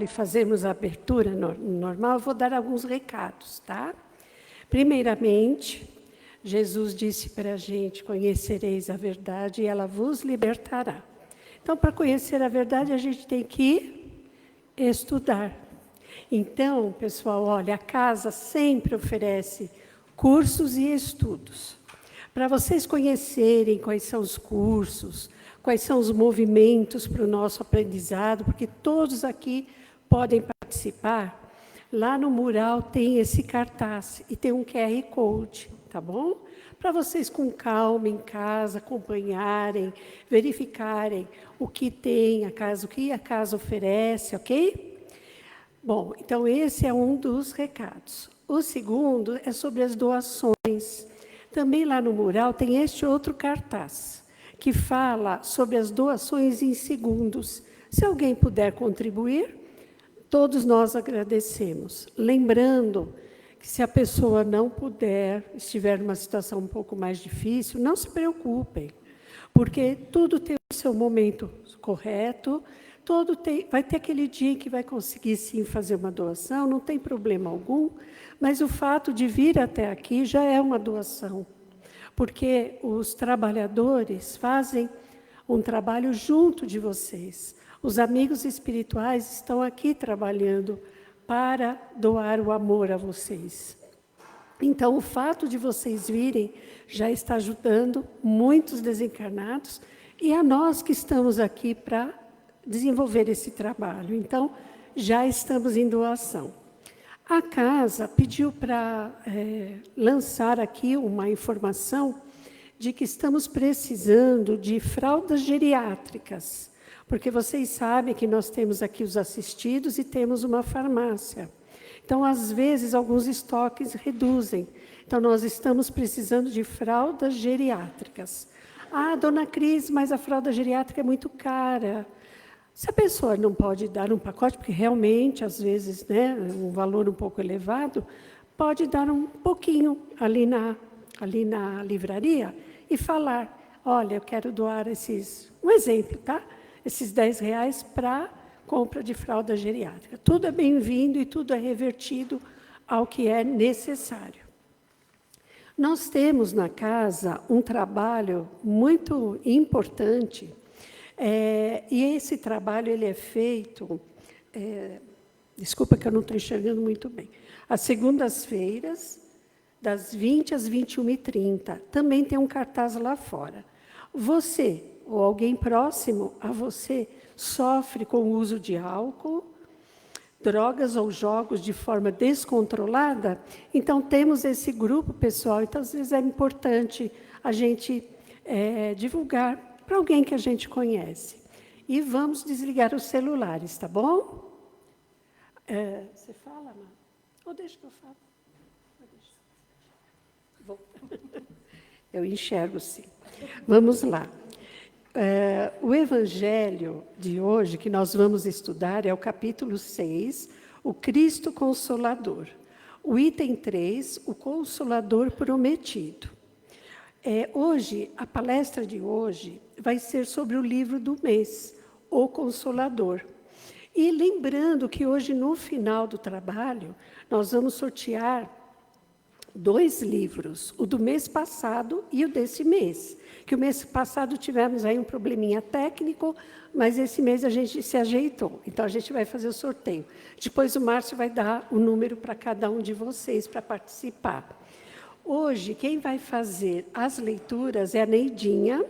e fazermos a abertura normal, eu vou dar alguns recados, tá? Primeiramente, Jesus disse para a gente: conhecereis a verdade e ela vos libertará. Então, para conhecer a verdade, a gente tem que estudar. Então, pessoal, olha, a casa sempre oferece cursos e estudos. Para vocês conhecerem quais são os cursos, quais são os movimentos para o nosso aprendizado, porque todos aqui podem participar. Lá no mural tem esse cartaz e tem um QR Code, tá bom? Para vocês com calma em casa acompanharem, verificarem o que tem a casa, o que a casa oferece, ok? Bom, então esse é um dos recados. O segundo é sobre as doações. Também lá no mural tem este outro cartaz, que fala sobre as doações em segundos. Se alguém puder contribuir, todos nós agradecemos. Lembrando que se a pessoa não puder, estiver numa situação um pouco mais difícil, não se preocupem, porque tudo tem o seu momento correto, vai ter aquele dia em que vai conseguir sim fazer uma doação, não tem problema algum, mas o fato de vir até aqui já é uma doação, porque os trabalhadores fazem um trabalho junto de vocês. Os amigos espirituais estão aqui trabalhando para doar o amor a vocês. Então, o fato de vocês virem já está ajudando muitos desencarnados e a nós que estamos aqui para desenvolver esse trabalho. Então, já estamos em doação. A casa pediu para lançar aqui uma informação de que estamos precisando de fraldas geriátricas, porque vocês sabem que nós temos aqui os assistidos e temos uma farmácia. Então, às vezes, alguns estoques reduzem. Então, nós estamos precisando de fraldas geriátricas. Ah, dona Cris, mas a fralda geriátrica é muito cara. Se a pessoa não pode dar um pacote, porque realmente, às vezes, né, um valor um pouco elevado, pode dar um pouquinho ali na livraria e falar: olha, eu quero doar esses, um exemplo, tá? Esses R$10 para compra de fralda geriátrica. Tudo é bem-vindo e tudo é revertido ao que é necessário. Nós temos na casa um trabalho muito importante, e esse trabalho ele é feito, desculpa que eu não estou enxergando muito bem, às segundas-feiras, das 20 às 21h30. Também tem um cartaz lá fora. Você, ou alguém próximo a você, sofre com o uso de álcool, drogas ou jogos de forma descontrolada, então temos esse grupo, pessoal, então às vezes é importante a gente divulgar para alguém que a gente conhece. E vamos desligar os celulares, tá bom? Você fala, Ana? Ou deixa que eu falo? Vou. Eu enxergo, sim. Vamos lá. O Evangelho de hoje, que nós vamos estudar, é o capítulo 6, o Cristo Consolador. O item 3, o Consolador Prometido. Hoje, a palestra de hoje vai ser sobre o livro do mês, O Consolador. E lembrando que hoje, no final do trabalho, nós vamos sortear 2 livros, o do mês passado e o desse mês. Que o mês passado tivemos aí um probleminha técnico, mas esse mês a gente se ajeitou. Então, a gente vai fazer o sorteio. Depois o Márcio vai dar o número para cada um de vocês para participar. Hoje, quem vai fazer as leituras é a Neidinha,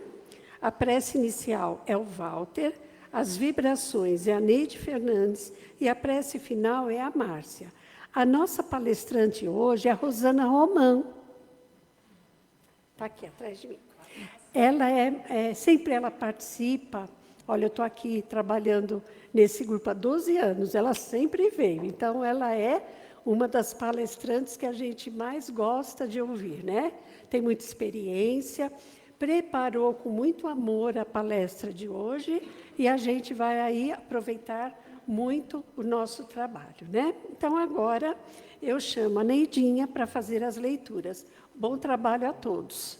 a prece inicial é o Walter, as vibrações é a Neide Fernandes e a prece final é a Márcia. A nossa palestrante hoje é a Rosana Romão. Está aqui atrás de mim. Ela sempre ela participa. Olha, eu estou aqui trabalhando nesse grupo há 12 anos, ela sempre veio. Então, ela é uma das palestrantes que a gente mais gosta de ouvir, né? Tem muita experiência, preparou com muito amor a palestra de hoje e a gente vai aí aproveitar muito o nosso trabalho, né? Então, agora, eu chamo a Neidinha para fazer as leituras. Bom trabalho a todos.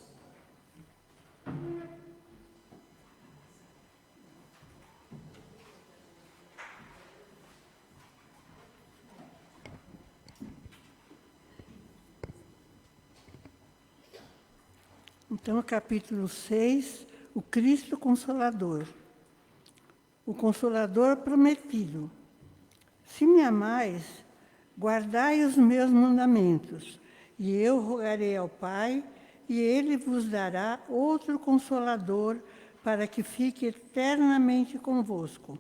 Então, capítulo 6, o Cristo Consolador. O Consolador prometido. Se me amais, guardai os meus mandamentos, e eu rogarei ao Pai, e Ele vos dará outro Consolador, para que fique eternamente convosco.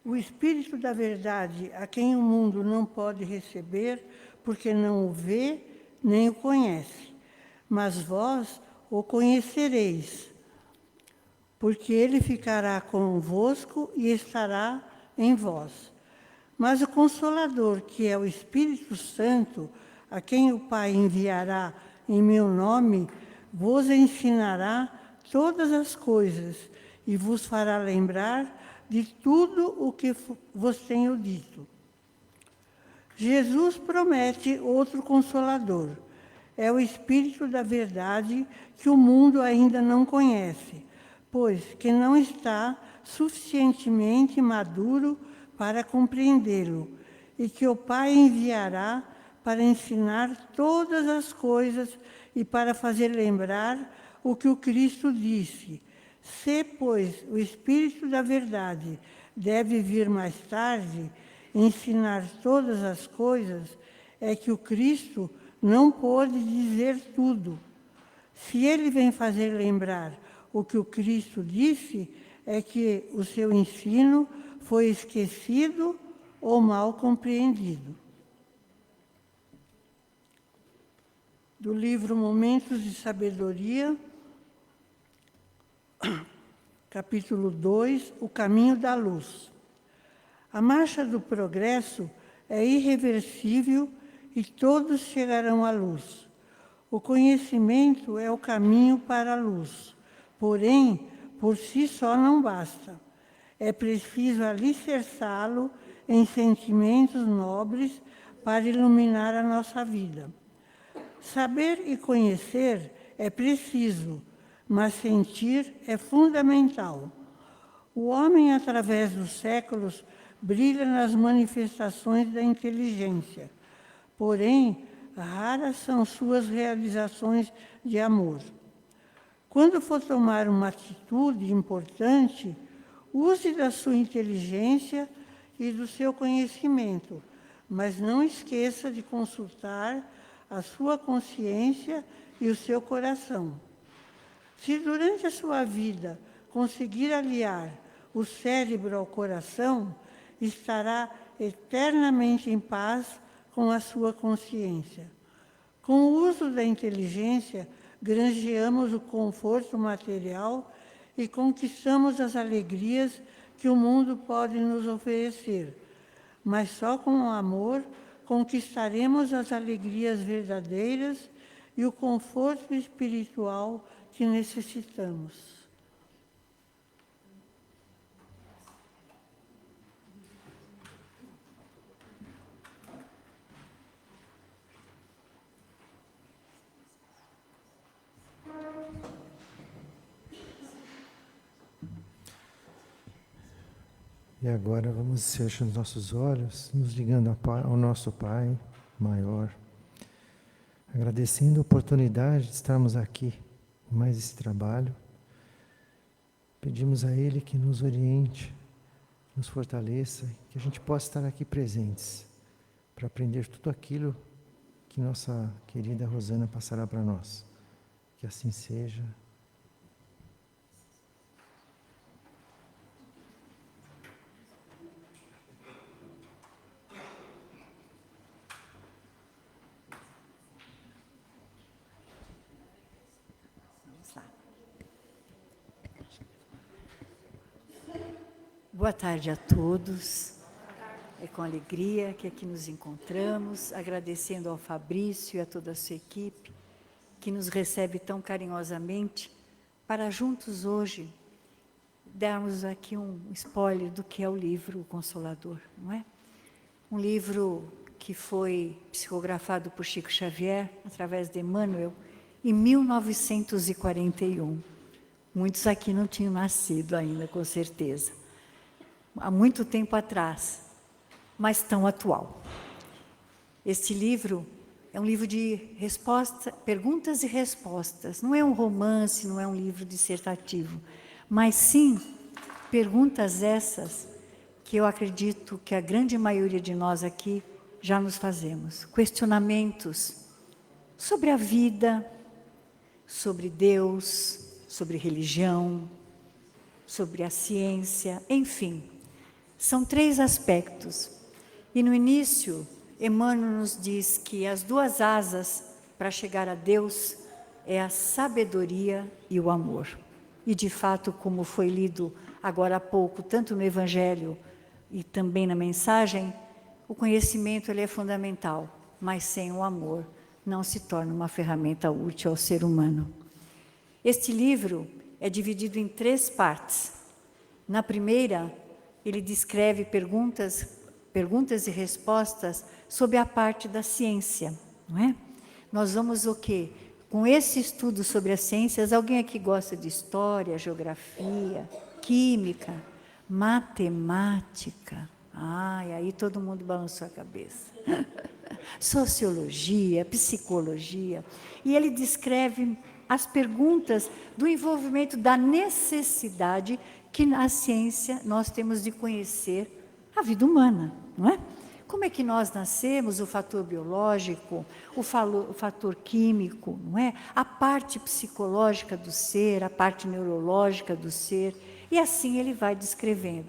O Espírito da Verdade, a quem o mundo não pode receber, porque não o vê, nem o conhece. Mas vós o conhecereis, porque ele ficará convosco e estará em vós. Mas o Consolador, que é o Espírito Santo, a quem o Pai enviará em meu nome, vos ensinará todas as coisas e vos fará lembrar de tudo o que vos tenho dito. Jesus promete outro Consolador. É o Espírito da Verdade que o mundo ainda não conhece, pois que não está suficientemente maduro para compreendê-lo, e que o Pai enviará para ensinar todas as coisas e para fazer lembrar o que o Cristo disse. Se, pois, o Espírito da Verdade deve vir mais tarde, ensinar todas as coisas, é que o Cristo não pôde dizer tudo. Se ele vem fazer lembrar o que o Cristo disse, é que o seu ensino foi esquecido ou mal compreendido. Do livro Momentos de Sabedoria, capítulo 2, O Caminho da Luz. A marcha do progresso é irreversível e todos chegarão à luz. O conhecimento é o caminho para a luz, porém, por si só não basta. É preciso alicerçá-lo em sentimentos nobres para iluminar a nossa vida. Saber e conhecer é preciso, mas sentir é fundamental. O homem, através dos séculos, brilha nas manifestações da inteligência, porém, raras são suas realizações de amor. Quando for tomar uma atitude importante, use da sua inteligência e do seu conhecimento, mas não esqueça de consultar a sua consciência e o seu coração. Se durante a sua vida conseguir aliar o cérebro ao coração, estará eternamente em paz com a sua consciência. Com o uso da inteligência, granjeamos o conforto material e conquistamos as alegrias que o mundo pode nos oferecer. Mas só com o amor conquistaremos as alegrias verdadeiras e o conforto espiritual que necessitamos. E agora vamos fechar os nossos olhos, nos ligando ao nosso Pai maior, agradecendo a oportunidade de estarmos aqui em mais esse trabalho. Pedimos a Ele que nos oriente, nos fortaleça, que a gente possa estar aqui presentes para aprender tudo aquilo que nossa querida Rosana passará para nós. Que assim seja. Boa tarde a todos. É com alegria que aqui nos encontramos, agradecendo ao Fabrício e a toda a sua equipe, que nos recebe tão carinhosamente, para juntos hoje darmos aqui um spoiler do que é o livro O Consolador, não é? Um livro que foi psicografado por Chico Xavier, através de Emmanuel, em 1941. Muitos aqui não tinham nascido ainda, com certeza. Há muito tempo atrás, mas tão atual. Este livro É um livro de perguntas e respostas. Não é um romance, não é um livro dissertativo, mas sim perguntas essas que eu acredito que a grande maioria de nós aqui já nos fazemos. Questionamentos sobre a vida, sobre Deus, sobre religião, sobre a ciência, enfim. São 3 aspectos. E no início, Emmanuel nos diz que as 2 asas para chegar a Deus é a sabedoria e o amor. E de fato, como foi lido agora há pouco, tanto no Evangelho e também na mensagem, o conhecimento ele é fundamental, mas sem o amor não se torna uma ferramenta útil ao ser humano. Este livro é dividido em 3 partes. Na primeira, ele descreve perguntas e respostas sobre a parte da ciência, não é? Nós vamos o quê? Com esse estudo sobre as ciências, alguém aqui gosta de história, geografia, química, matemática? E aí todo mundo balançou a cabeça. Sociologia, psicologia. E ele descreve as perguntas do envolvimento da necessidade que na ciência nós temos de conhecer a vida humana, não é? Como é que nós nascemos, o fator biológico, o fator químico, não é? A parte psicológica do ser, a parte neurológica do ser, e assim ele vai descrevendo.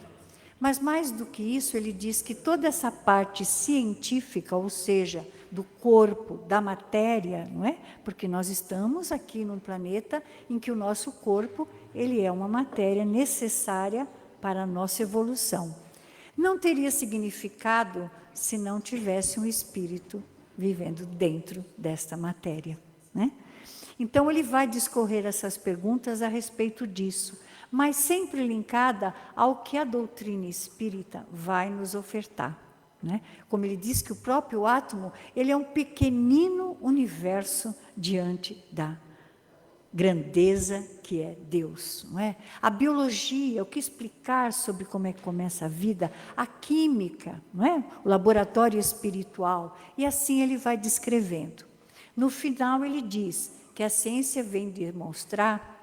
Mas mais do que isso, ele diz que toda essa parte científica, ou seja, do corpo, da matéria, não é? Porque nós estamos aqui num planeta em que o nosso corpo, ele é uma matéria necessária para a nossa evolução. Não teria significado se não tivesse um espírito vivendo dentro desta matéria, né? Então, ele vai discorrer essas perguntas a respeito disso, mas sempre linkada ao que a doutrina espírita vai nos ofertar, né? Como ele diz que o próprio átomo, ele é um pequenino universo diante da grandeza que é Deus, não é? A biologia, o que explicar sobre como é que começa a vida, a química, não é? O laboratório espiritual, e assim ele vai descrevendo. No final ele diz que a ciência vem demonstrar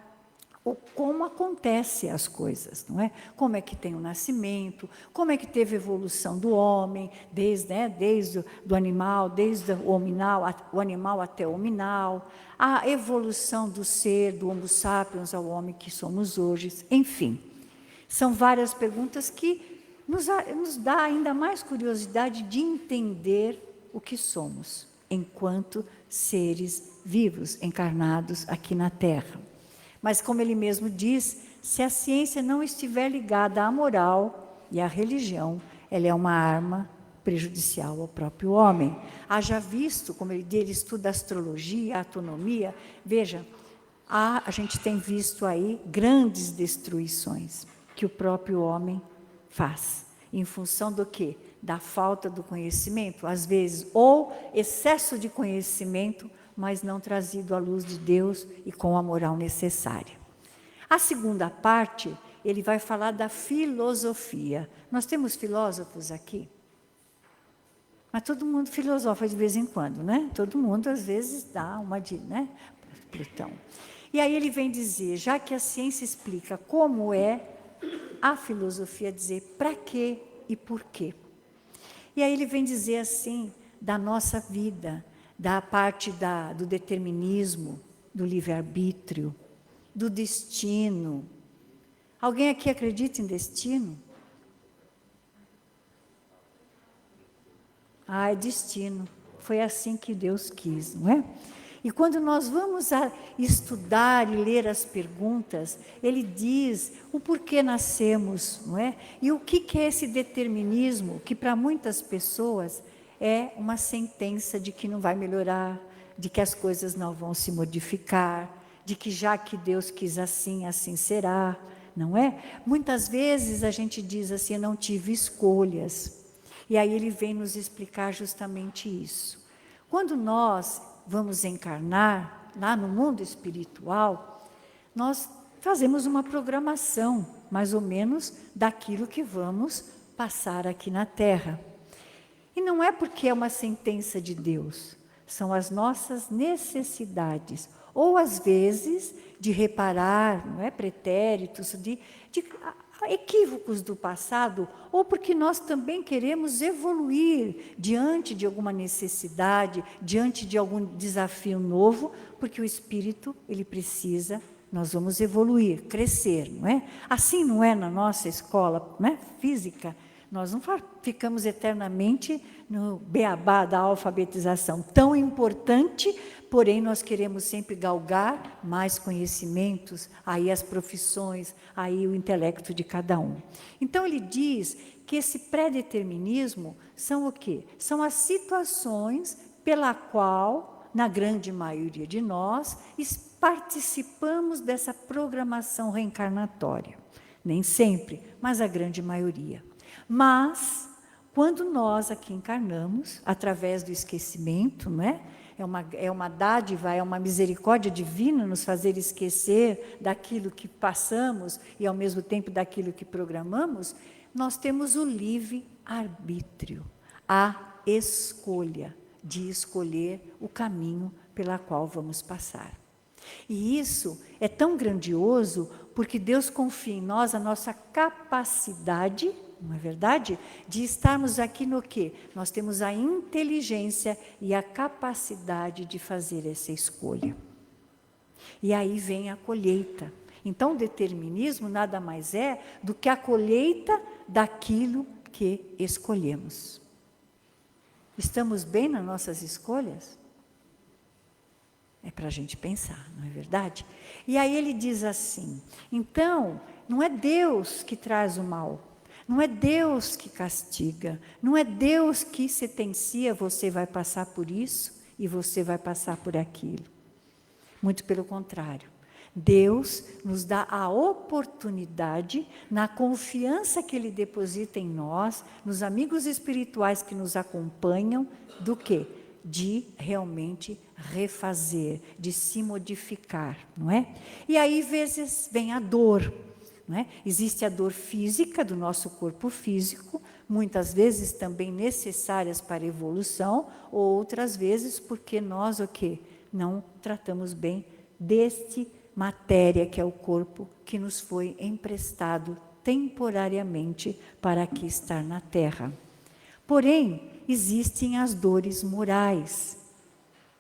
como acontecem as coisas, não é? Como é que tem o nascimento, como é que teve a evolução do homem, desde do animal, desde o animal até o hominal, a evolução do ser, do Homo sapiens ao homem que somos hoje, enfim. São várias perguntas que nos dá ainda mais curiosidade de entender o que somos, enquanto seres vivos, encarnados aqui na Terra. Mas, como ele mesmo diz, se a ciência não estiver ligada à moral e à religião, ela é uma arma prejudicial ao próprio homem. Haja visto, como ele estuda a astrologia, a astronomia, veja, a gente tem visto aí grandes destruições que o próprio homem faz, em função do quê? Da falta do conhecimento, às vezes, ou excesso de conhecimento, mas não trazido à luz de Deus e com a moral necessária. A segunda parte, ele vai falar da filosofia. Nós temos filósofos aqui? Mas todo mundo filosofa de vez em quando, né? Todo mundo, às vezes, dá uma de, né? Plutão. E aí ele vem dizer, já que a ciência explica como é, a filosofia dizer para quê e por quê. E aí ele vem dizer assim, da nossa vida, da parte do determinismo, do livre-arbítrio, do destino. Alguém aqui acredita em destino? É destino. Foi assim que Deus quis, não é? E quando nós vamos estudar e ler as perguntas, ele diz o porquê nascemos, não é? E o que é esse determinismo, que para muitas pessoas é uma sentença de que não vai melhorar, de que as coisas não vão se modificar, de que já que Deus quis assim, assim será, não é? Muitas vezes a gente diz assim, eu não tive escolhas. E aí ele vem nos explicar justamente isso. Quando nós vamos encarnar lá no mundo espiritual, nós fazemos uma programação, mais ou menos, daquilo que vamos passar aqui na Terra. E não é porque é uma sentença de Deus, são as nossas necessidades, ou às vezes de reparar, não é, pretéritos, de equívocos do passado, ou porque nós também queremos evoluir diante de alguma necessidade, diante de algum desafio novo, porque o espírito, ele precisa, nós vamos evoluir, crescer, não é? Assim não é na nossa escola, né, física. Nós não ficamos eternamente no beabá da alfabetização, tão importante, porém nós queremos sempre galgar mais conhecimentos, aí as profissões, aí o intelecto de cada um. Então ele diz que esse pré-determinismo são o quê? São as situações pela qual, na grande maioria de nós, participamos dessa programação reencarnatória. Nem sempre, mas a grande maioria. Mas, quando nós aqui encarnamos, através do esquecimento, não é? É uma dádiva, é uma misericórdia divina nos fazer esquecer daquilo que passamos e, ao mesmo tempo, daquilo que programamos, nós temos o livre-arbítrio, a escolha de escolher o caminho pela qual vamos passar. E isso é tão grandioso porque Deus confia em nós a nossa capacidade, não é verdade? De estarmos aqui no quê? Nós temos a inteligência e a capacidade de fazer essa escolha. E aí vem a colheita. Então, o determinismo nada mais é do que a colheita daquilo que escolhemos. Estamos bem nas nossas escolhas? É para a gente pensar, não é verdade? E aí ele diz assim, então, não é Deus que traz o mal, não é Deus que castiga, não é Deus que sentencia, você vai passar por isso e você vai passar por aquilo. Muito pelo contrário. Deus nos dá a oportunidade, na confiança que Ele deposita em nós, nos amigos espirituais que nos acompanham, do quê? De realmente refazer, de se modificar, não é? E aí, vezes, vem a dor, não é? Existe a dor física do nosso corpo físico, muitas vezes também necessárias para a evolução, ou outras vezes porque nós, o quê? Não tratamos bem deste matéria que é o corpo que nos foi emprestado temporariamente para aqui estar na Terra. Porém, existem as dores morais.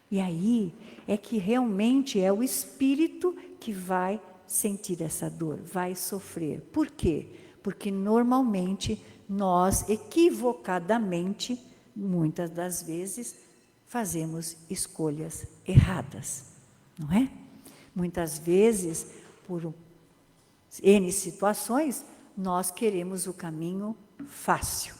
E aí é que realmente é o espírito que vai sentir essa dor, vai sofrer. Por quê? Porque normalmente nós, equivocadamente, muitas das vezes, fazemos escolhas erradas, não é? Muitas vezes, por N situações, nós queremos o caminho fácil,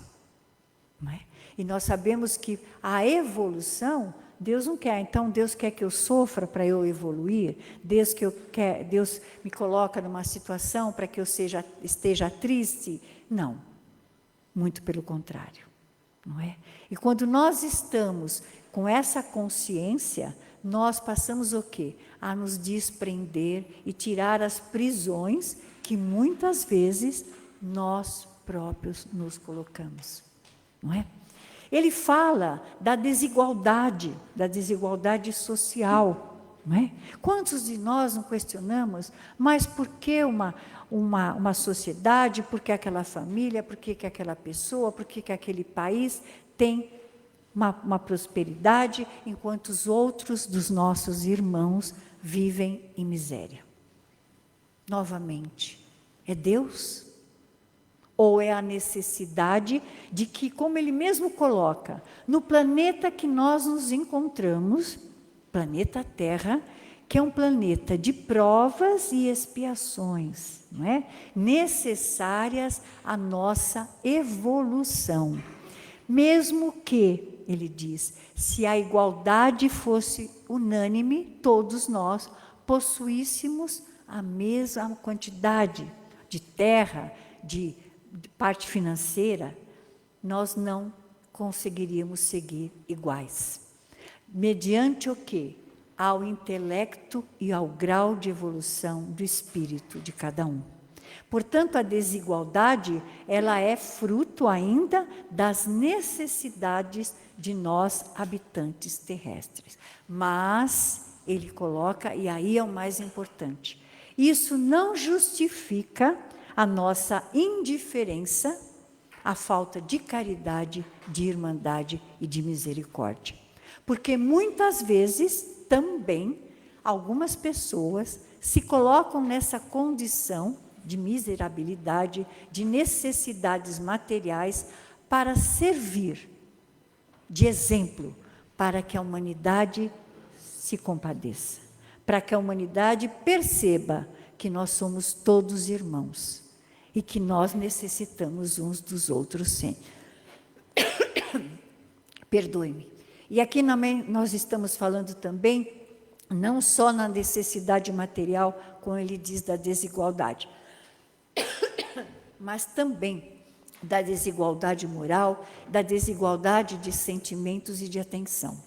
não é? E nós sabemos que a evolução, Deus não quer. Então, Deus quer que eu sofra para eu evoluir? Deus me coloca numa situação para que eu esteja triste? Não. Muito pelo contrário, não é? E quando nós estamos com essa consciência, nós passamos o quê? A nos desprender e tirar as prisões que muitas vezes nós próprios nos colocamos, não é? Ele fala da desigualdade social, não é? Quantos de nós não questionamos, mas por que uma sociedade, por que aquela família, por que aquela pessoa, por que aquele país tem uma prosperidade, enquanto os outros dos nossos irmãos vivem em miséria? Novamente, é Deus? Ou é a necessidade de que, como ele mesmo coloca, no planeta que nós nos encontramos, planeta Terra, que é um planeta de provas e expiações, não é? Necessárias à nossa evolução. Mesmo que, ele diz, se a igualdade fosse unânime, todos nós possuíssemos a mesma quantidade de terra, de parte financeira, nós não conseguiríamos seguir iguais. Mediante o quê? Ao intelecto e ao grau de evolução do espírito de cada um. Portanto, a desigualdade, ela é fruto ainda das necessidades de nós, habitantes terrestres. Mas, ele coloca, e aí é o mais importante, isso não justifica a nossa indiferença, a falta de caridade, de irmandade e de misericórdia. Porque muitas vezes, também, algumas pessoas se colocam nessa condição de miserabilidade, de necessidades materiais, para servir de exemplo, para que a humanidade se compadeça, para que a humanidade perceba que nós somos todos irmãos e que nós necessitamos uns dos outros sempre. Perdoe-me. E aqui nós estamos falando também, não só na necessidade material, como ele diz, da desigualdade, mas também da desigualdade moral, da desigualdade de sentimentos e de atenção.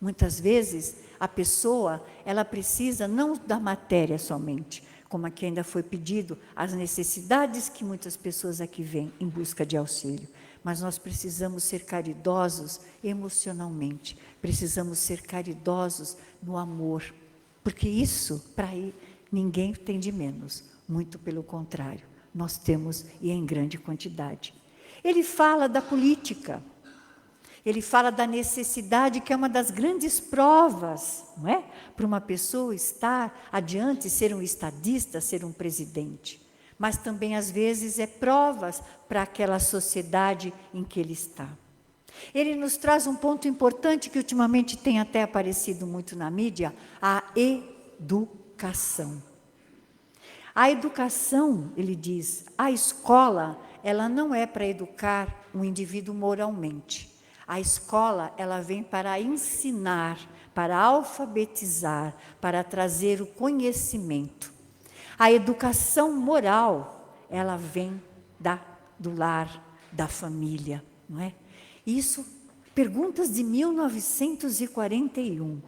Muitas vezes, a pessoa, ela precisa não da matéria somente, como aqui ainda foi pedido, as necessidades que muitas pessoas aqui vêm em busca de auxílio, mas nós precisamos ser caridosos emocionalmente, precisamos ser caridosos no amor, porque isso, para aí, ninguém tem de menos, muito pelo contrário, nós temos e em grande quantidade. Ele fala da política, ele fala da necessidade, que é uma das grandes provas, não é? Para uma pessoa estar adiante, ser um estadista, ser um presidente. Mas também, às vezes, é provas para aquela sociedade em que ele está. Ele nos traz um ponto importante que ultimamente tem até aparecido muito na mídia, a educação. A educação, ele diz, a escola, ela não é para educar um indivíduo moralmente. A escola, ela vem para ensinar, para alfabetizar, para trazer o conhecimento. A educação moral, ela vem do lar, da família, não é? Isso, perguntas de 1941.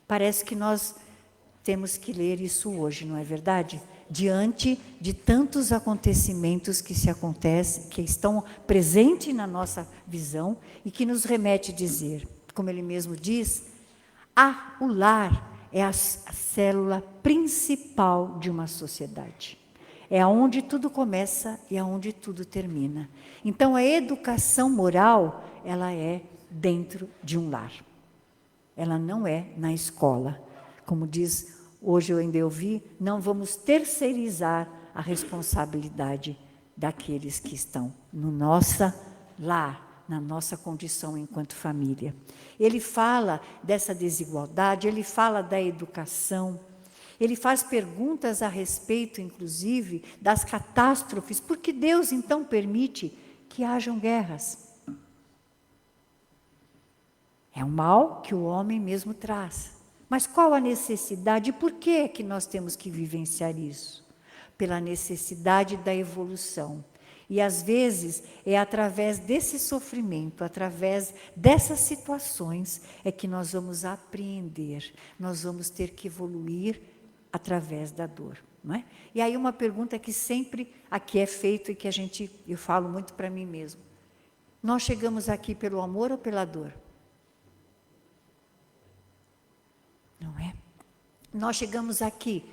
Parece que nós temos que ler isso hoje, não é verdade? Diante de tantos acontecimentos que se acontecem, que estão presentes na nossa visão e que nos remete a dizer, como ele mesmo diz, o lar é a célula principal de uma sociedade. É aonde tudo começa e aonde tudo termina. Então, a educação moral, ela é dentro de um lar. Ela não é na escola. Como diz, hoje eu ainda ouvi, não vamos terceirizar a responsabilidade daqueles que estão no nosso lar, na nossa condição enquanto família. Ele fala dessa desigualdade, ele fala da educação, ele faz perguntas a respeito, inclusive, das catástrofes, porque Deus, então, permite que hajam guerras. É um mal que o homem mesmo traz. Mas qual a necessidade? E por que é que nós temos que vivenciar isso? Pela necessidade da evolução. E, às vezes, é através desse sofrimento, através dessas situações, é que nós vamos apreender, nós vamos ter que evoluir através da dor. Não é? E aí uma pergunta que sempre aqui é feita e que eu falo muito para mim mesmo. Nós chegamos aqui pelo amor ou pela dor? Não é? Nós chegamos aqui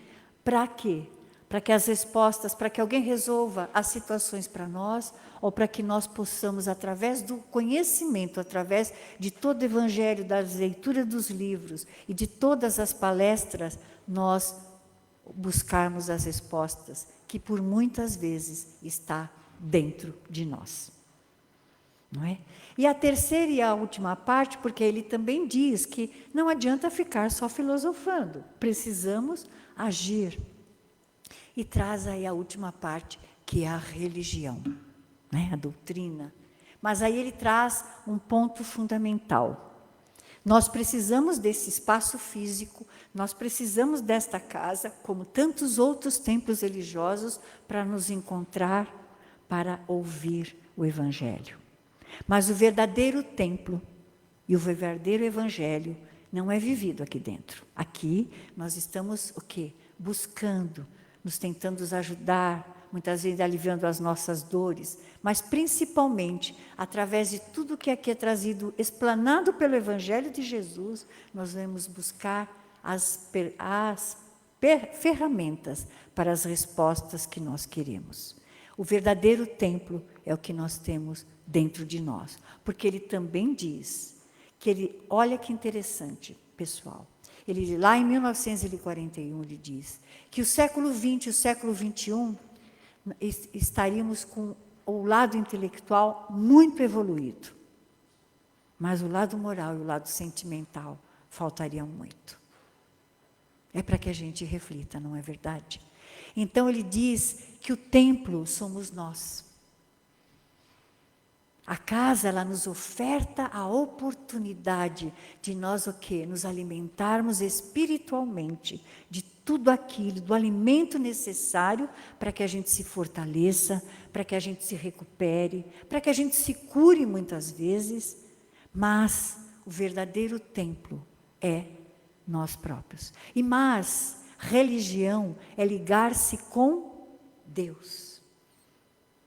para quê? Para que as respostas, para que alguém resolva as situações para nós, ou para que nós possamos, através do conhecimento, através de todo o evangelho, da leitura dos livros e de todas as palestras, nós buscarmos as respostas que por muitas vezes está dentro de nós. Não é? E a terceira e a última parte, porque ele também diz que não adianta ficar só filosofando, precisamos agir. E traz aí a última parte, que é a religião, né? A doutrina. Mas aí ele traz um ponto fundamental. Nós precisamos desse espaço físico, nós precisamos desta casa, como tantos outros templos religiosos, para nos encontrar, para ouvir o Evangelho. Mas o verdadeiro templo e o verdadeiro Evangelho não é vivido aqui dentro. Aqui nós estamos o quê? Buscando, nos tentando ajudar, muitas vezes aliviando as nossas dores, mas principalmente através de tudo que aqui é trazido, explanado pelo Evangelho de Jesus, nós vamos buscar as ferramentas para as respostas que nós queremos. O verdadeiro templo é o que nós temos dentro de nós, porque ele também diz que olha que interessante, pessoal, ele lá em 1941 ele diz que o século XX e o século XXI estaríamos com o lado intelectual muito evoluído, mas o lado moral e o lado sentimental faltariam muito. É para que a gente reflita, não é verdade? Então ele diz que o templo somos nós. A casa, ela nos oferta a oportunidade de nós o quê? Nos alimentarmos espiritualmente de tudo aquilo, do alimento necessário para que a gente se fortaleça, para que a gente se recupere, para que a gente se cure muitas vezes, mas o verdadeiro templo é nós próprios. Mas religião é ligar-se com Deus.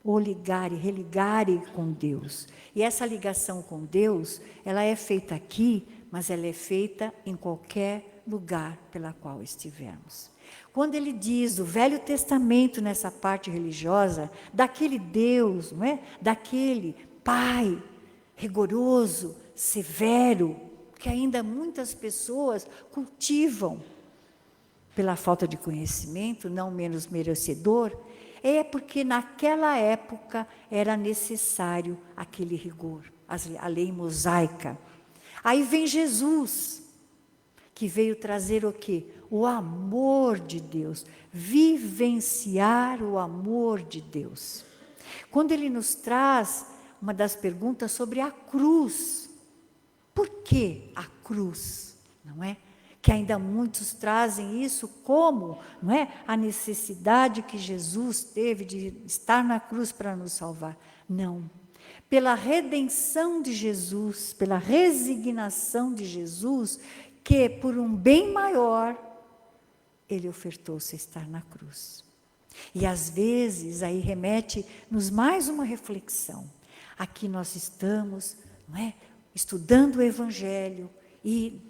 Ou ligar e religar com Deus. E essa ligação com Deus, ela é feita aqui, mas ela é feita em qualquer lugar pela qual estivermos. Quando ele diz o Velho Testamento, nessa parte religiosa, daquele Deus, não é? Daquele Pai rigoroso, severo, que ainda muitas pessoas cultivam pela falta de conhecimento, não menos merecedor, é porque naquela época era necessário aquele rigor, a lei mosaica. Aí vem Jesus, que veio trazer o quê? O amor de Deus, vivenciar o amor de Deus. Quando ele nos traz uma das perguntas sobre a cruz, por que a cruz, não é? Que ainda muitos trazem isso como, não é, a necessidade que Jesus teve de estar na cruz para nos salvar. Não. Pela redenção de Jesus, pela resignação de Jesus, que por um bem maior, ele ofertou-se a estar na cruz. E às vezes, aí remete-nos mais uma reflexão. Aqui nós estamos, não é, estudando o Evangelho e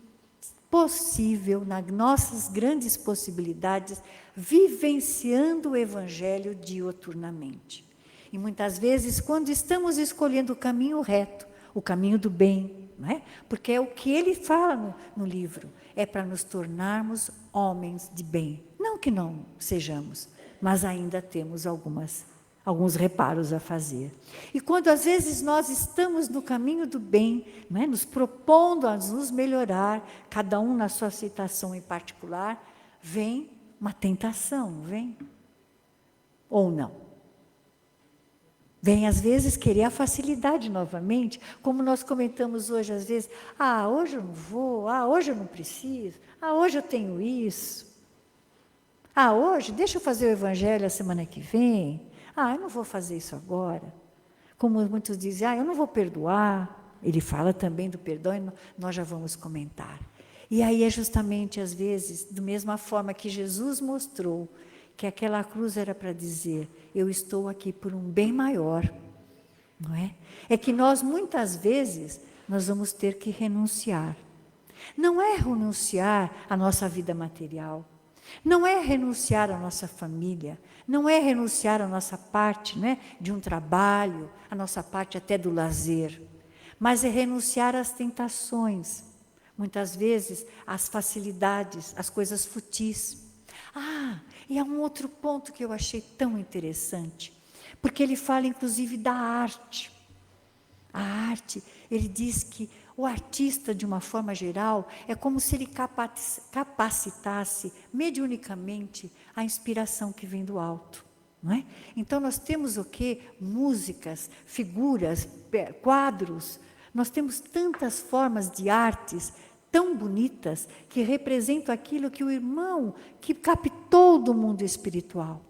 possível, nas nossas grandes possibilidades, vivenciando o Evangelho dioturnamente. E muitas vezes, quando estamos escolhendo o caminho reto, o caminho do bem, não é? Porque é o que ele fala no livro, é para nos tornarmos homens de bem. Não que não sejamos, mas ainda temos alguns reparos a fazer. E quando às vezes nós estamos no caminho do bem, não é? Nos propondo a nos melhorar, cada um na sua situação em particular, vem uma tentação, não vem? Ou não? Vem às vezes querer a facilidade novamente, como nós comentamos hoje às vezes, hoje eu não vou, hoje eu não preciso, hoje eu tenho isso, hoje deixa eu fazer o Evangelho a semana que vem, eu não vou fazer isso agora. Como muitos dizem, eu não vou perdoar. Ele fala também do perdão e nós já vamos comentar. E aí é justamente, às vezes, da mesma forma que Jesus mostrou que aquela cruz era para dizer, eu estou aqui por um bem maior, não é? É que nós, muitas vezes, nós vamos ter que renunciar. Não é renunciar à nossa vida material, não é renunciar à nossa família, não é renunciar à nossa parte, né, de um trabalho, à nossa parte até do lazer, mas é renunciar às tentações, muitas vezes às facilidades, às coisas futis. E há um outro ponto que eu achei tão interessante, porque ele fala inclusive da arte. A arte, ele diz que o artista, de uma forma geral, é como se ele capacitasse mediunicamente a inspiração que vem do alto, não é? Então nós temos o quê? Músicas, figuras, quadros, nós temos tantas formas de artes tão bonitas que representam aquilo que o irmão que captou do mundo espiritual.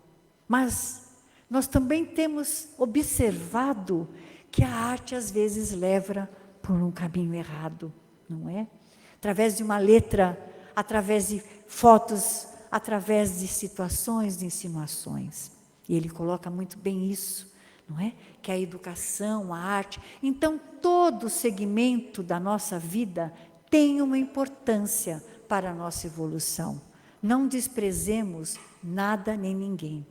Mas nós também temos observado que a arte às vezes leva por um caminho errado, não é? Através de uma letra, através de fotos, através de situações, de insinuações. E ele coloca muito bem isso, não é? Que a educação, a arte. Então, todo segmento da nossa vida tem uma importância para a nossa evolução. Não desprezemos nada nem ninguém.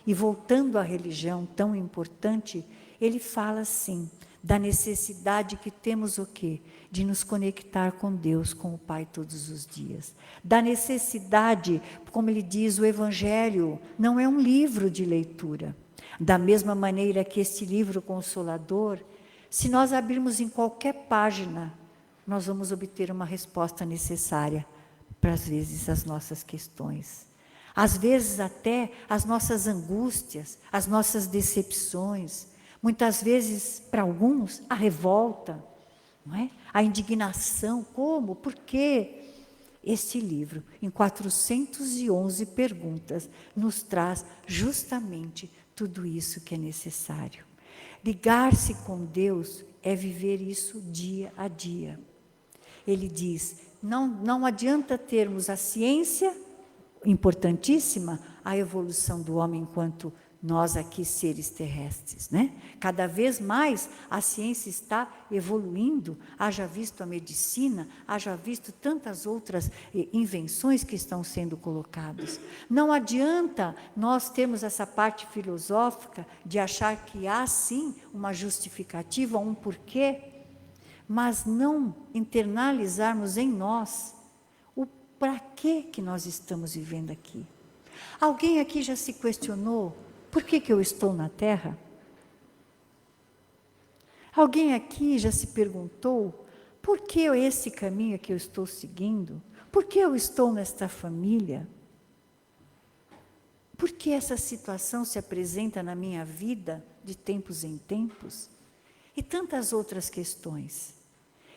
E voltando à religião tão importante, ele fala assim, da necessidade que temos o quê? De nos conectar com Deus, com o Pai todos os dias. Da necessidade, como ele diz, o Evangelho não é um livro de leitura. Da mesma maneira que este livro consolador, se nós abrirmos em qualquer página, nós vamos obter uma resposta necessária para, às vezes, as nossas questões. Às vezes, até as nossas angústias, as nossas decepções, muitas vezes, para alguns, a revolta, não é? A indignação. Como? Por quê? Este livro, em 411 perguntas, nos traz justamente tudo isso que é necessário. Ligar-se com Deus é viver isso dia a dia. Ele diz, não adianta termos a ciência, importantíssima, a evolução do homem enquanto nós aqui, seres terrestres, né? Cada vez mais a ciência está evoluindo, haja visto a medicina, haja visto tantas outras invenções que estão sendo colocadas. Não adianta nós termos essa parte filosófica de achar que há, sim, uma justificativa, um porquê, mas não internalizarmos em nós o para que nós estamos vivendo aqui. Alguém aqui já se questionou por que eu estou na Terra? Alguém aqui já se perguntou por que esse caminho que eu estou seguindo? Por que eu estou nesta família? Por que essa situação se apresenta na minha vida de tempos em tempos? E tantas outras questões.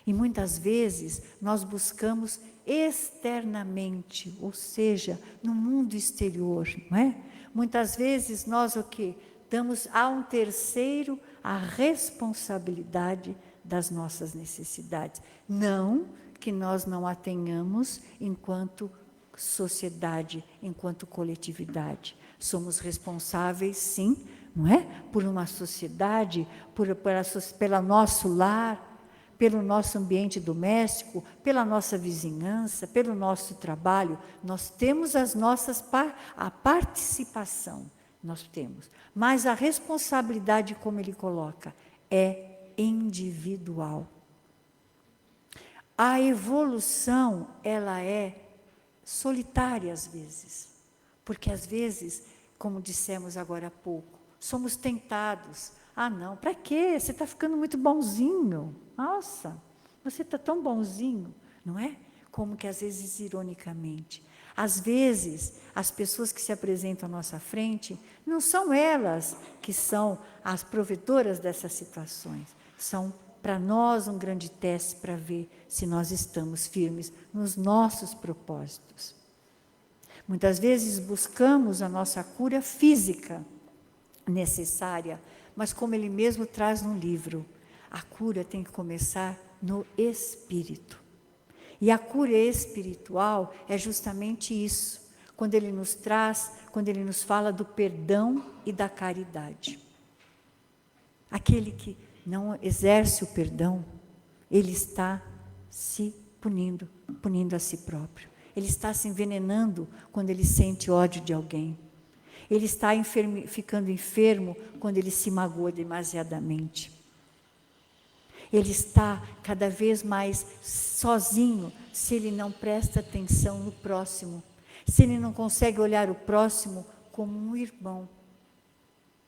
E muitas vezes nós buscamos externamente, ou seja, no mundo exterior, não é? Muitas vezes nós o quê? Damos a um terceiro a responsabilidade das nossas necessidades. Não que nós não a tenhamos enquanto sociedade, enquanto coletividade. Somos responsáveis, sim, não é? Por uma sociedade, pelo nosso lar, pelo nosso ambiente doméstico, pela nossa vizinhança, pelo nosso trabalho. Nós temos a participação, nós temos. Mas a responsabilidade, como ele coloca, é individual. A evolução, ela é solitária às vezes. Porque às vezes, como dissemos agora há pouco, somos tentados. Ah, não, para quê? Você está ficando muito bonzinho. Nossa, você está tão bonzinho, não é? Como que às vezes, ironicamente. Às vezes, as pessoas que se apresentam à nossa frente, não são elas que são as provedoras dessas situações. São, para nós, um grande teste para ver se nós estamos firmes nos nossos propósitos. Muitas vezes, buscamos a nossa cura física necessária, mas como ele mesmo traz no livro, a cura tem que começar no espírito. E a cura espiritual é justamente isso, quando ele nos traz, quando ele nos fala do perdão e da caridade. Aquele que não exerce o perdão, ele está se punindo a si próprio. Ele está se envenenando quando ele sente ódio de alguém. Ele está ficando enfermo quando ele se magoa demasiadamente. Ele está cada vez mais sozinho se ele não presta atenção no próximo, se ele não consegue olhar o próximo como um irmão.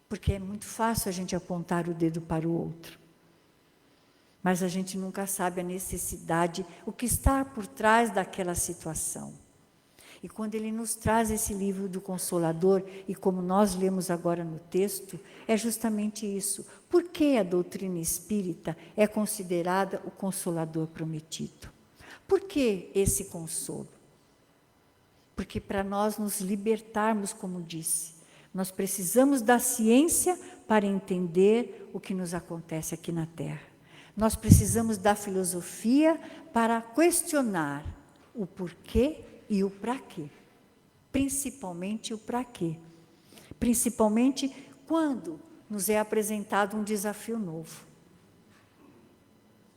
Porque é muito fácil a gente apontar o dedo para o outro. Mas a gente nunca sabe a necessidade, o que está por trás daquela situação. E quando ele nos traz esse livro do Consolador, e como nós lemos agora no texto, é justamente isso. Por que a doutrina espírita é considerada o Consolador prometido? Por que esse consolo? Porque para nós nos libertarmos, como disse, nós precisamos da ciência para entender o que nos acontece aqui na Terra. Nós precisamos da filosofia para questionar o porquê e o para quê. Principalmente o para quê. principalmente quando nos é apresentado um desafio novo.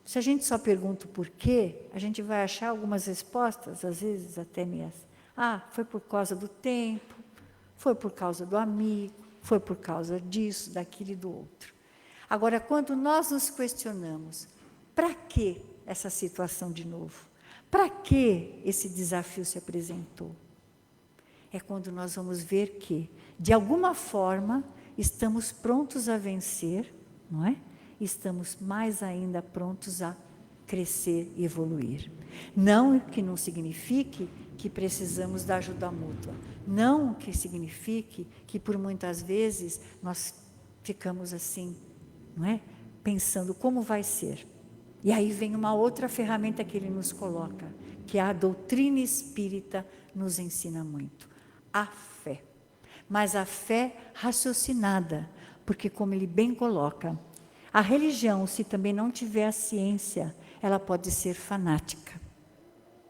Se a gente só pergunta o porquê, a gente vai achar algumas respostas, às vezes até meias. Foi por causa do tempo, foi por causa do amigo, foi por causa disso, daquilo e do outro. Agora, quando nós nos questionamos, para que essa situação de novo? Para que esse desafio se apresentou? É quando nós vamos ver que, de alguma forma, estamos prontos a vencer, não é? Estamos mais ainda prontos a crescer e evoluir. Não que não signifique que precisamos da ajuda mútua. Não que signifique que, por muitas vezes, nós ficamos assim, não é? Pensando como vai ser. E aí vem uma outra ferramenta que ele nos coloca, que a doutrina espírita nos ensina muito. A fé. Mas a fé raciocinada, porque, como ele bem coloca, a religião, se também não tiver a ciência, ela pode ser fanática.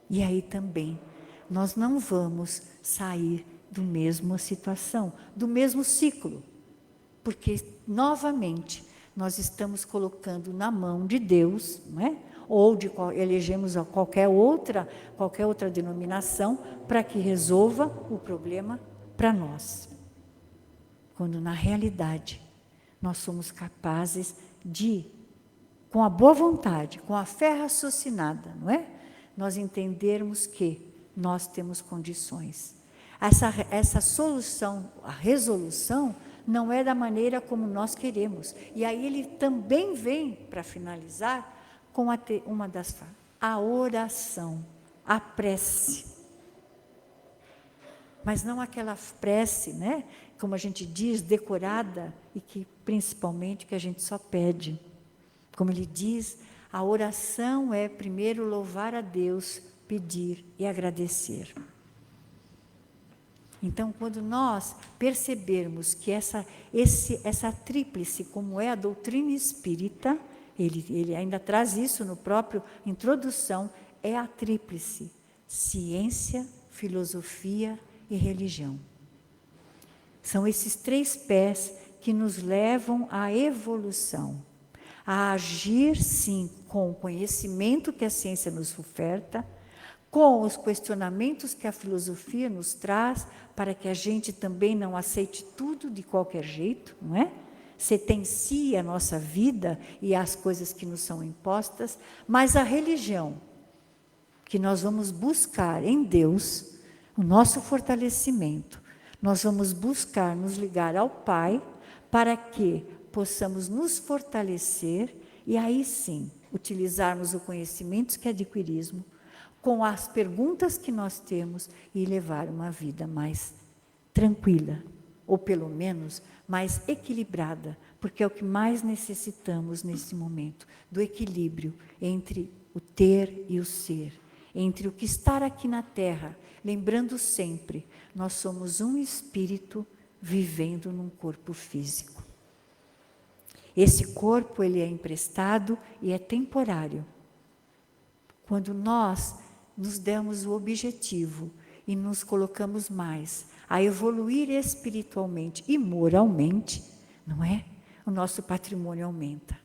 E aí também, nós não vamos sair da mesma situação, do mesmo ciclo, porque, novamente, nós estamos colocando na mão de Deus, não é? Ou elegemos qualquer outra denominação para que resolva o problema para nós. Quando, na realidade, nós somos capazes de, com a boa vontade, com a fé raciocinada, não é? Nós entendermos que nós temos condições. Essa solução, a resolução, não é da maneira como nós queremos. E aí ele também vem, para finalizar, com uma das falas, a oração, a prece. Mas não aquela prece, né, como a gente diz, decorada, e que principalmente que a gente só pede. Como ele diz, a oração é primeiro louvar a Deus, pedir e agradecer. Então, quando nós percebermos que essa tríplice, como é a doutrina espírita, ele ainda traz isso no próprio introdução, é a tríplice: ciência, filosofia e religião. São esses 3 pés que nos levam à evolução, a agir, sim, com o conhecimento que a ciência nos oferta, com os questionamentos que a filosofia nos traz, para que a gente também não aceite tudo de qualquer jeito, não é? Sentencie a nossa vida e as coisas que nos são impostas, mas a religião, que nós vamos buscar em Deus o nosso fortalecimento, nós vamos buscar nos ligar ao Pai, para que possamos nos fortalecer e aí sim utilizarmos o conhecimento que adquirimos com as perguntas que nós temos e levar uma vida mais tranquila, ou pelo menos mais equilibrada, porque é o que mais necessitamos nesse momento, do equilíbrio entre o ter e o ser, entre o que estar aqui na Terra, lembrando sempre, nós somos um espírito vivendo num corpo físico. Esse corpo, ele é emprestado e é temporário. Quando nós nos damos o objetivo e nos colocamos mais a evoluir espiritualmente e moralmente, não é? O nosso patrimônio aumenta.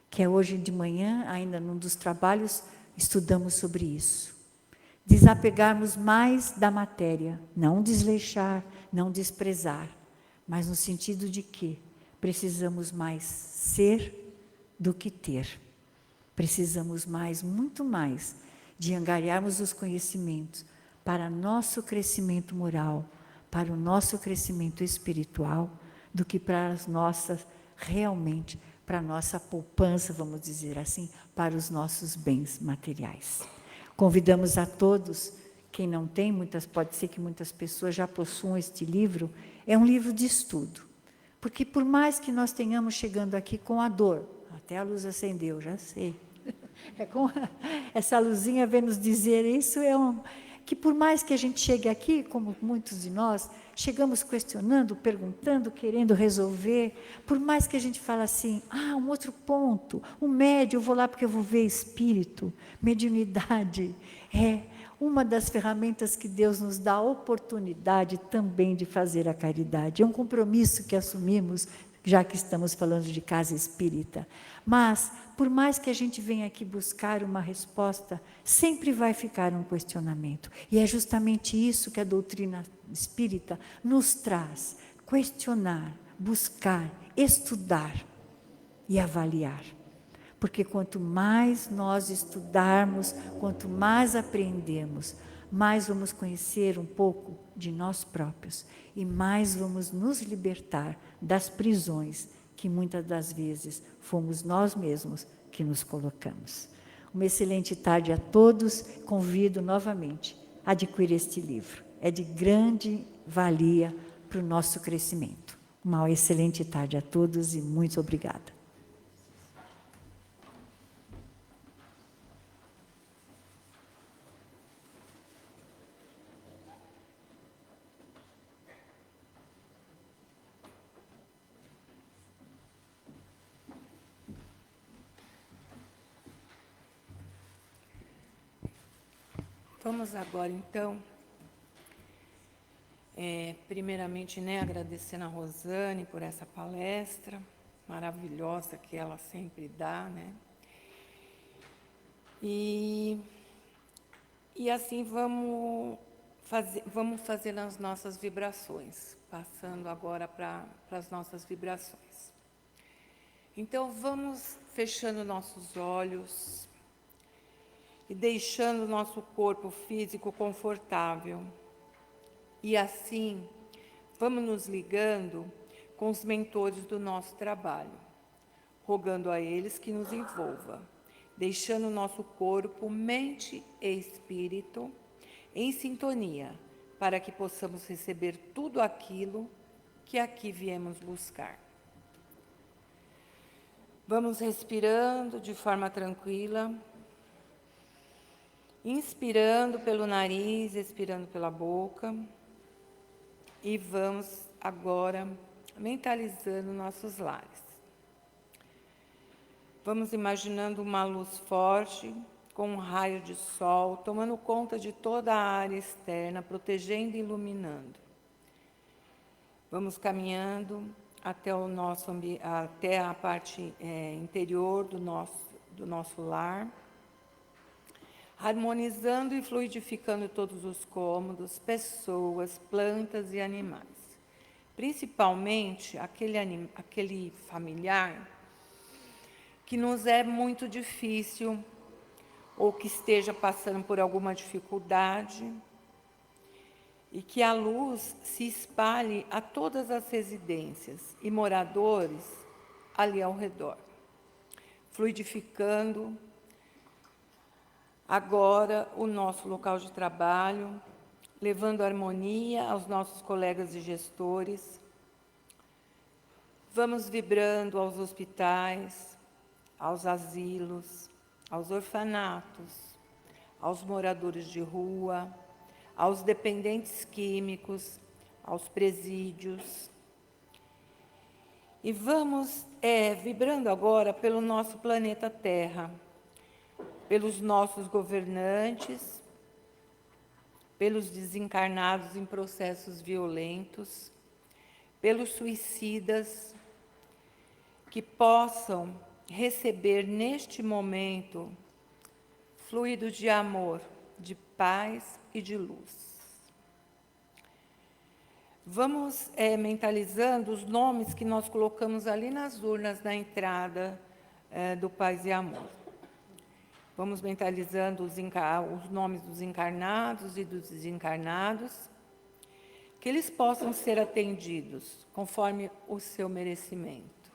Que é hoje de manhã, ainda num dos trabalhos, estudamos sobre isso. Desapegarmos mais da matéria, não desleixar, não desprezar, mas no sentido de que precisamos mais ser do que ter. Precisamos mais, muito mais, de angariarmos os conhecimentos para nosso crescimento moral, para o nosso crescimento espiritual, do que para as nossas, realmente, para a nossa poupança, vamos dizer assim, para os nossos bens materiais. Convidamos a todos, quem não tem, pode ser que muitas pessoas já possuam este livro, é um livro de estudo. Porque por mais que nós tenhamos chegando aqui com a dor, até a luz acendeu, já sei. Essa luzinha vem nos dizer isso, que por mais que a gente chegue aqui, como muitos de nós, chegamos questionando, perguntando, querendo resolver, por mais que a gente fale assim, um outro ponto, um médio, eu vou lá porque eu vou ver espírito, mediunidade, é uma das ferramentas que Deus nos dá a oportunidade também de fazer a caridade. É um compromisso que assumimos, já que estamos falando de casa espírita. Mas, por mais que a gente venha aqui buscar uma resposta, sempre vai ficar um questionamento. E é justamente isso que a doutrina espírita nos traz: questionar, buscar, estudar e avaliar. Porque quanto mais nós estudarmos, quanto mais aprendemos, mais vamos conhecer um pouco de nós próprios e mais vamos nos libertar das prisões que muitas das vezes fomos nós mesmos que nos colocamos. Uma excelente tarde a todos. Convido novamente a adquirir este livro. É de grande valia para o nosso crescimento. Uma excelente tarde a todos e muito obrigada. Vamos agora, então, primeiramente, agradecendo a Rosane por essa palestra maravilhosa que ela sempre dá, E assim vamos fazer as nossas vibrações, passando agora para as nossas vibrações. Então, vamos fechando nossos olhos e deixando o nosso corpo físico confortável. E assim, vamos nos ligando com os mentores do nosso trabalho, rogando a eles que nos envolva, deixando o nosso corpo, mente e espírito em sintonia, para que possamos receber tudo aquilo que aqui viemos buscar. Vamos respirando de forma tranquila, inspirando pelo nariz, expirando pela boca. E vamos agora mentalizando nossos lares. Vamos imaginando uma luz forte, com um raio de sol, tomando conta de toda a área externa, protegendo e iluminando. Vamos caminhando até a parte interior do nosso lar, harmonizando e fluidificando todos os cômodos, pessoas, plantas e animais. Principalmente aquele familiar que nos é muito difícil ou que esteja passando por alguma dificuldade e que a luz se espalhe a todas as residências e moradores ali ao redor, fluidificando agora o nosso local de trabalho, levando harmonia aos nossos colegas e gestores. Vamos vibrando aos hospitais, aos asilos, aos orfanatos, aos moradores de rua, aos dependentes químicos, aos presídios. E vamos vibrando agora pelo nosso planeta Terra, pelos nossos governantes, pelos desencarnados em processos violentos, pelos suicidas, que possam receber neste momento fluidos de amor, de paz e de luz. Vamos mentalizando os nomes que nós colocamos ali nas urnas da entrada do Paz e Amor. Vamos mentalizando os nomes dos encarnados e dos desencarnados, que eles possam ser atendidos conforme o seu merecimento.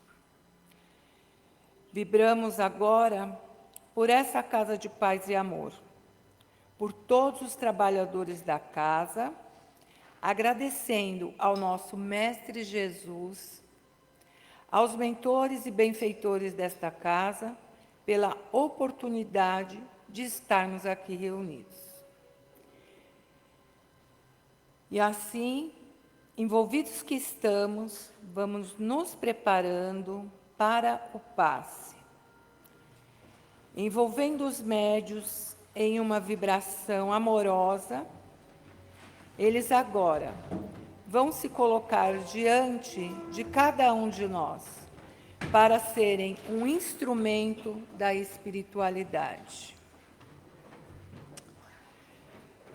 Vibramos agora por essa casa de paz e amor, por todos os trabalhadores da casa, agradecendo ao nosso Mestre Jesus, aos mentores e benfeitores desta casa, pela oportunidade de estarmos aqui reunidos. E assim, envolvidos que estamos, vamos nos preparando para o passe, envolvendo os médios em uma vibração amorosa. Eles agora vão se colocar diante de cada um de nós para serem um instrumento da espiritualidade.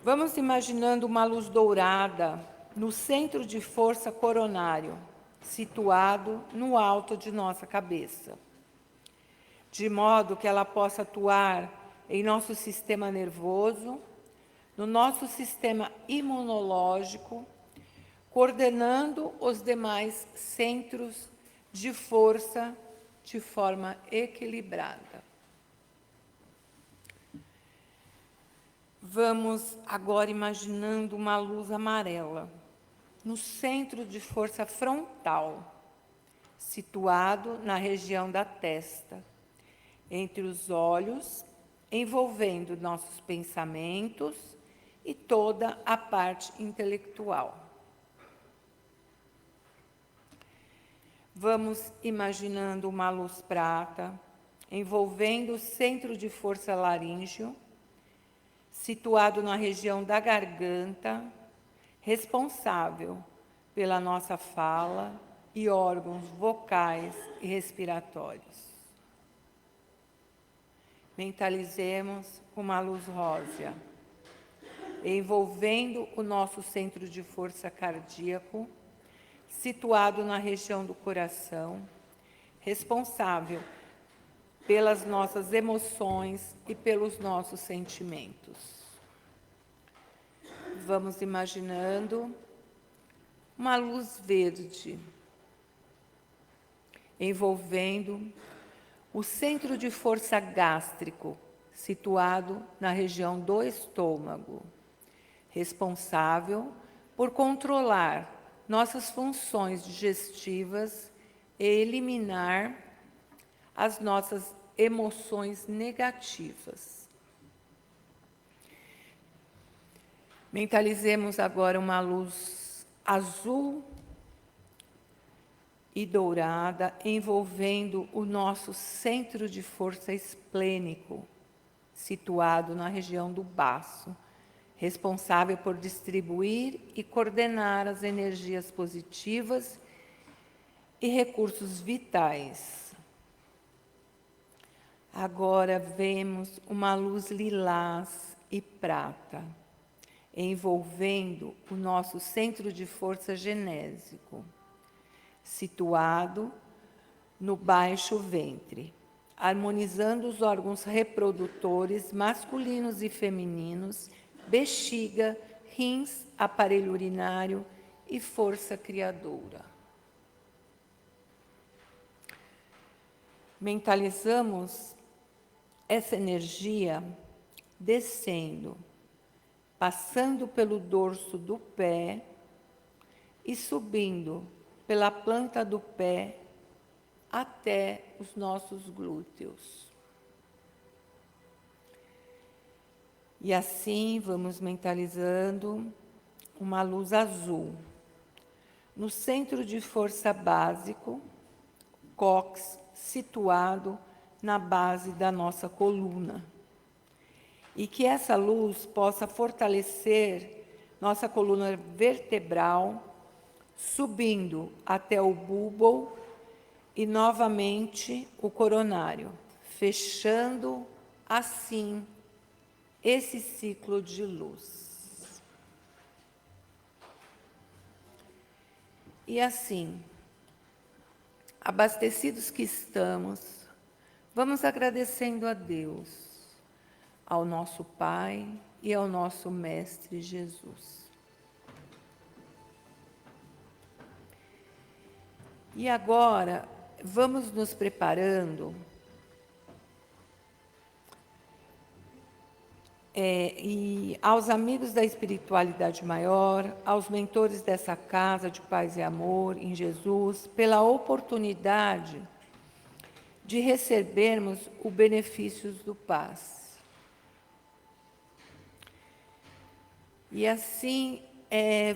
Vamos imaginando uma luz dourada no centro de força coronário, situado no alto de nossa cabeça, de modo que ela possa atuar em nosso sistema nervoso, no nosso sistema imunológico, coordenando os demais centros de força de forma equilibrada. Vamos agora imaginando uma luz amarela no centro de força frontal, situado na região da testa, entre os olhos, envolvendo nossos pensamentos e toda a parte intelectual. Vamos imaginando uma luz prata, envolvendo o centro de força laríngeo, situado na região da garganta, responsável pela nossa fala e órgãos vocais e respiratórios. Mentalizemos uma luz rósea, envolvendo o nosso centro de força cardíaco, situado na região do coração, responsável pelas nossas emoções e pelos nossos sentimentos. Vamos imaginando uma luz verde, envolvendo o centro de força gástrico, situado na região do estômago, responsável por controlar nossas funções digestivas e eliminar as nossas emoções negativas. Mentalizemos agora uma luz azul e dourada, envolvendo o nosso centro de força esplênico, situado na região do baço, responsável por distribuir e coordenar as energias positivas e recursos vitais. Agora vemos uma luz lilás e prata, envolvendo o nosso centro de força genésico, situado no baixo ventre, harmonizando os órgãos reprodutores masculinos e femininos, bexiga, rins, aparelho urinário e força criadora. Mentalizamos essa energia descendo, passando pelo dorso do pé e subindo pela planta do pé até os nossos glúteos. E assim vamos mentalizando uma luz azul no centro de força básico, cóccix, situado na base da nossa coluna. E que essa luz possa fortalecer nossa coluna vertebral, subindo até o bulbo e novamente o coronário, fechando assim esse ciclo de luz. E assim, abastecidos que estamos, vamos agradecendo a Deus, ao nosso Pai e ao nosso Mestre Jesus. E agora, vamos nos preparando e aos amigos da espiritualidade maior, aos mentores dessa casa de paz e amor em Jesus, pela oportunidade de recebermos os benefícios do paz. E assim,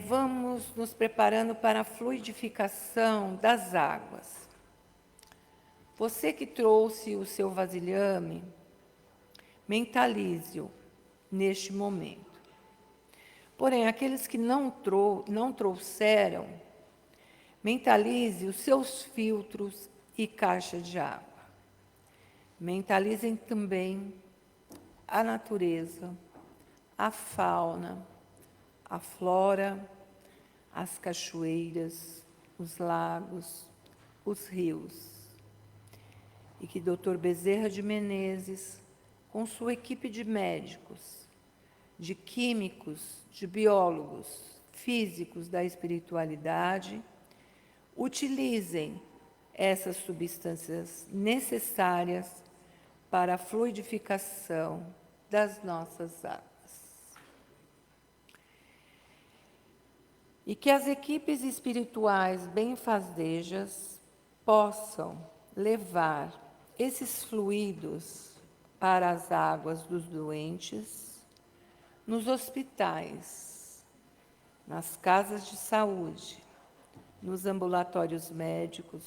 vamos nos preparando para a fluidificação das águas. Você que trouxe o seu vasilhame, mentalize-o neste momento. Porém, aqueles que não trouxeram, mentalize os seus filtros e caixa de água. Mentalizem também a natureza, a fauna, a flora, as cachoeiras, os lagos, os rios. E que Dr. Bezerra de Menezes, com sua equipe de médicos, de químicos, de biólogos, físicos da espiritualidade, utilizem essas substâncias necessárias para a fluidificação das nossas águas. E que as equipes espirituais benfazejas possam levar esses fluidos para as águas dos doentes, nos hospitais, nas casas de saúde, nos ambulatórios médicos,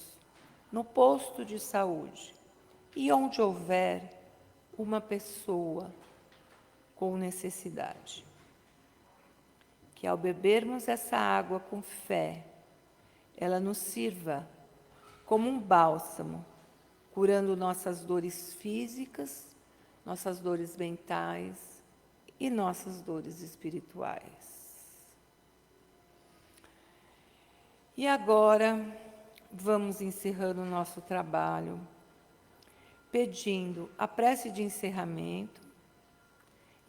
no posto de saúde e onde houver uma pessoa com necessidade. Que ao bebermos essa água com fé, ela nos sirva como um bálsamo, curando nossas dores físicas, nossas dores mentais e nossas dores espirituais. E agora, vamos encerrando o nosso trabalho, pedindo a prece de encerramento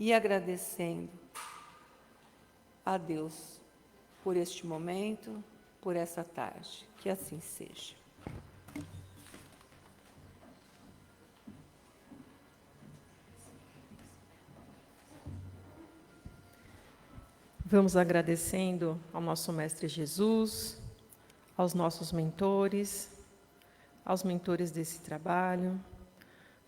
e agradecendo a Deus por este momento, por essa tarde. Que assim seja. Vamos agradecendo ao nosso Mestre Jesus, aos nossos mentores, aos mentores desse trabalho,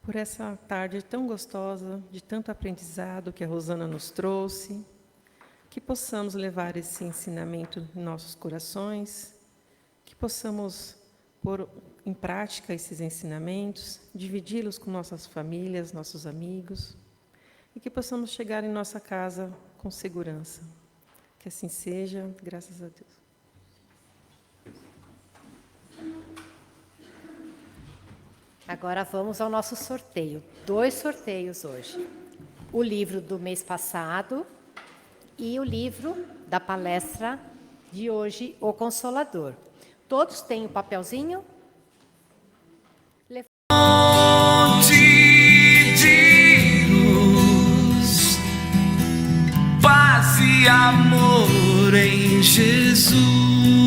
por essa tarde tão gostosa, de tanto aprendizado que a Rosana nos trouxe, que possamos levar esse ensinamento em nossos corações, que possamos pôr em prática esses ensinamentos, dividi-los com nossas famílias, nossos amigos, e que possamos chegar em nossa casa com segurança. Que assim seja, graças a Deus. Agora vamos ao nosso sorteio. 2 sorteios hoje. O livro do mês passado e o livro da palestra de hoje, O Consolador. Todos têm o papelzinho? De luz, paz e amor em Jesus.